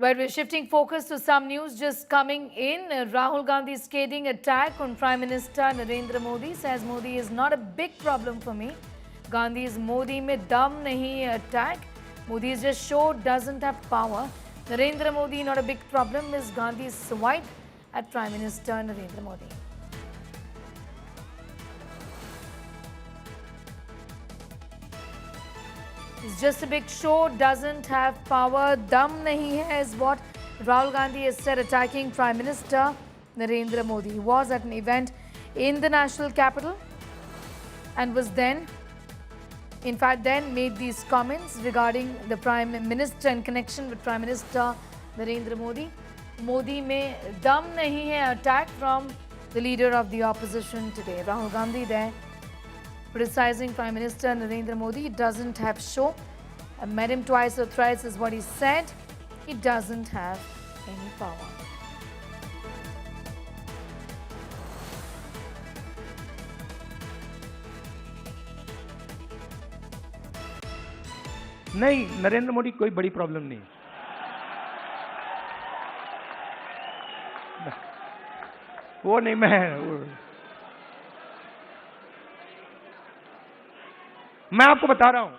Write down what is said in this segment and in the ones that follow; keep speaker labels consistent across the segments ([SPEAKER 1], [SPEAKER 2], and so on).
[SPEAKER 1] Where we're shifting focus to some news just coming in. Rahul Gandhi's scathing attack on Prime Minister Narendra Modi, says Modi is not a big problem for me. Gandhi's Modi mein dum nahi hai attack. Modi's just show doesn't have power. Narendra Modi not a big problem is Gandhi's swipe at Prime Minister Narendra Modi. It's just a big show, doesn't have power, dum nahi hai is what Rahul Gandhi has said, attacking Prime Minister Narendra Modi. He was at an event in the national capital and was then, in fact, then made these comments regarding the Prime Minister in connection with Prime Minister Narendra Modi. Modi mein dum nahi hai attack from the leader of the opposition today. Rahul Gandhi there criticizing Prime Minister Narendra Modi. He doesn't have show. I met him twice or thrice is what he said. He doesn't have any power.
[SPEAKER 2] नहीं, नरेंद्र मोदी कोई बड़ी problem नहीं। वो नहीं, मैं आपको बता रहा हूं,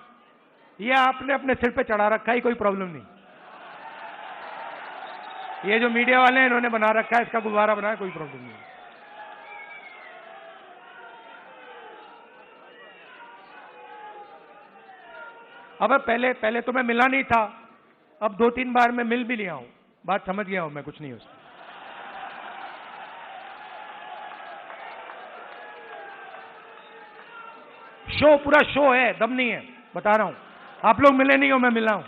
[SPEAKER 2] ये आपने अपने सिर पे चढ़ा रखा है, कोई प्रॉब्लम नहीं। ये जो मीडिया वाले हैं इन्होंने बना रखा है, इसका गुब्बारा बनाया, कोई प्रॉब्लम नहीं। अब पहले तो मैं मिला नहीं था, अब 2-3 बार मैं मिल भी लिया हूं, बात समझ गया हूं मैं, कुछ नहीं उसमें। शो पूरा शो है, दम नहीं है, बता रहा हूं। आप लोग मिले नहीं हो, मैं मिला हूं।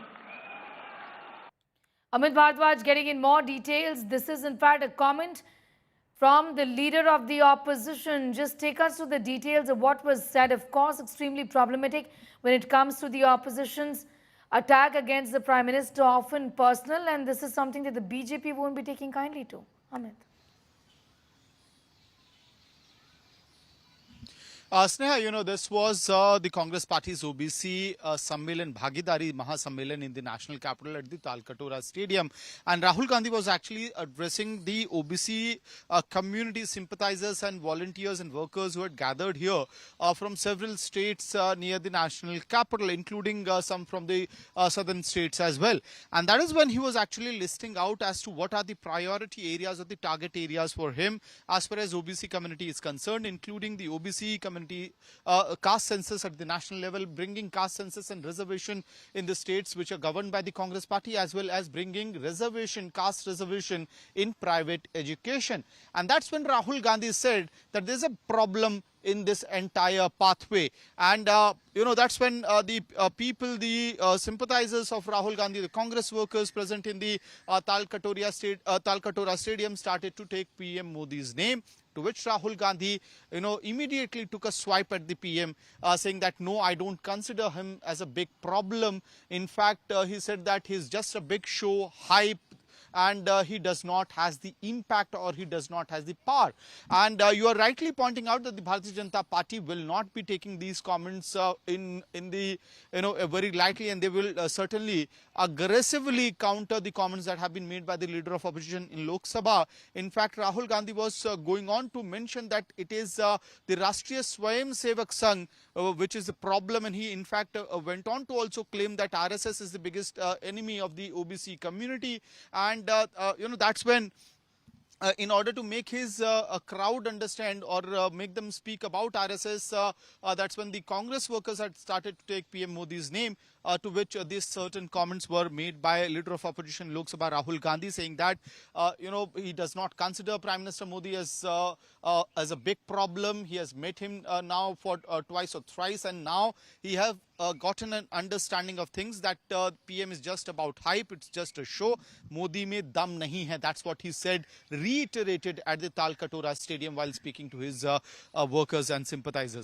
[SPEAKER 1] Amit Bhardwaj getting in more details. This is in fact a comment from the leader of the opposition. Just take us through the details of what was said. Of course, extremely problematic when it comes to the opposition's attack against the Prime Minister, often personal, and this is something that the BJP won't be taking kindly to. Amit.
[SPEAKER 3] Sneha, this was the Congress Party's OBC Sammelan, Bhagidari Mahasammelan in the national capital at the Talkatore Stadium. And Rahul Gandhi was actually addressing the OBC community sympathizers and volunteers and workers who had gathered here from several states near the national capital, including some from the southern states as well. And that is when he was actually listing out as to what are the priority areas or the target areas for him as far as OBC community is concerned, including the OBC community caste census at the national level, bringing caste census and reservation in the states which are governed by the Congress Party, as well as bringing reservation, caste reservation in private education. And that's when Rahul Gandhi said that there's a problem in this entire pathway. And, that's when the people, the sympathizers of Rahul Gandhi, the Congress workers present in the Talkatore Stadium started to take PM Modi's name, to which Rahul Gandhi, immediately took a swipe at the PM, saying that, no, I don't consider him as a big problem. In fact, he said that he's just a big show, hype, and he does not has the impact or he does not has the power. And you are rightly pointing out that the Bharatiya Janata Party will not be taking these comments in the very lightly, and they will certainly aggressively counter the comments that have been made by the leader of opposition in Lok Sabha. In fact, Rahul Gandhi was going on to mention that it is the Rashtriya Swayam Sevak Sangh which is the problem, and he in fact went on to also claim that RSS is the biggest enemy of the OBC community. And that's when in order to make his crowd understand or make them speak about RSS, that's when the Congress workers had started to take PM Modi's name, to which these certain comments were made by leader of opposition Lok Sabha Rahul Gandhi, saying that he does not consider Prime Minister Modi as a big problem. He has met him now for twice or thrice, and now he have gotten an understanding of things that PM is just about hype, it's just a show. Modi mein dum nahi hai, that's what he said, reiterated at the Talkatore Stadium while speaking to his workers and sympathizers.